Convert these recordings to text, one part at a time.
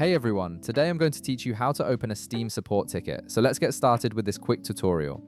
Hey everyone, today I'm going to teach you how to open a Steam support ticket, so let's get started with this quick tutorial.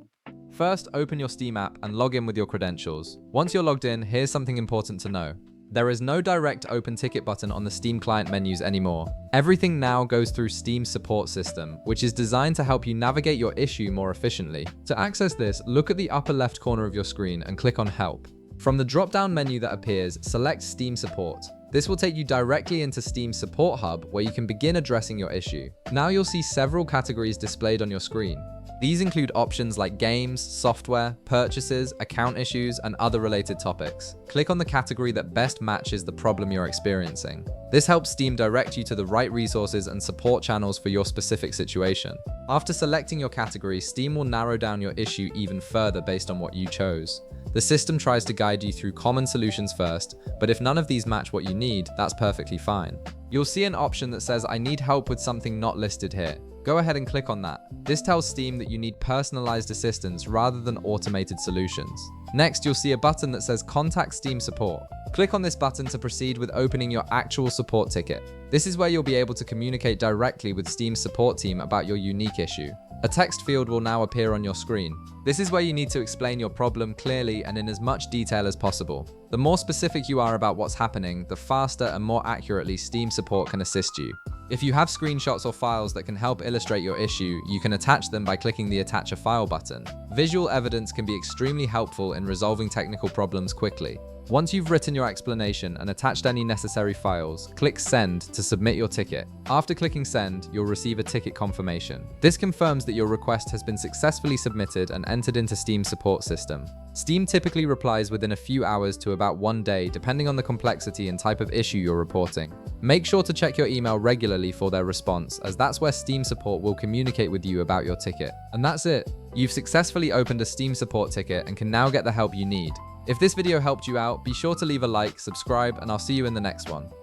First, open your Steam app and log in with your credentials. Once you're logged in, here's something important to know. There is no direct open ticket button on the Steam client menus anymore. Everything now goes through Steam's support system, which is designed to help you navigate your issue more efficiently. To access this, look at the upper left corner of your screen and click on Help. From the drop-down menu that appears, select Steam Support. This will take you directly into Steam's Support Hub, where you can begin addressing your issue. Now you'll see several categories displayed on your screen. These include options like games, software, purchases, account issues, and other related topics. Click on the category that best matches the problem you're experiencing. This helps Steam direct you to the right resources and support channels for your specific situation. After selecting your category, Steam will narrow down your issue even further based on what you chose. The system tries to guide you through common solutions first, but if none of these match what you need, that's perfectly fine. You'll see an option that says, "I need help with something not listed here." Go ahead and click on that. This tells Steam that you need personalized assistance rather than automated solutions. Next, you'll see a button that says Contact Steam Support. Click on this button to proceed with opening your actual support ticket. This is where you'll be able to communicate directly with Steam's support team about your unique issue. A text field will now appear on your screen. This is where you need to explain your problem clearly and in as much detail as possible. The more specific you are about what's happening, the faster and more accurately Steam support can assist you. If you have screenshots or files that can help illustrate your issue, you can attach them by clicking the Attach a File button. Visual evidence can be extremely helpful in resolving technical problems quickly. Once you've written your explanation and attached any necessary files, click Send to submit your ticket. After clicking Send, you'll receive a ticket confirmation. This confirms that your request has been successfully submitted and entered into Steam's support system. Steam typically replies within a few hours to about 1 day, depending on the complexity and type of issue you're reporting. Make sure to check your email regularly for their response, as that's where Steam support will communicate with you about your ticket. And that's it. You've successfully opened a Steam support ticket and can now get the help you need. If this video helped you out, be sure to leave a like, subscribe, and I'll see you in the next one.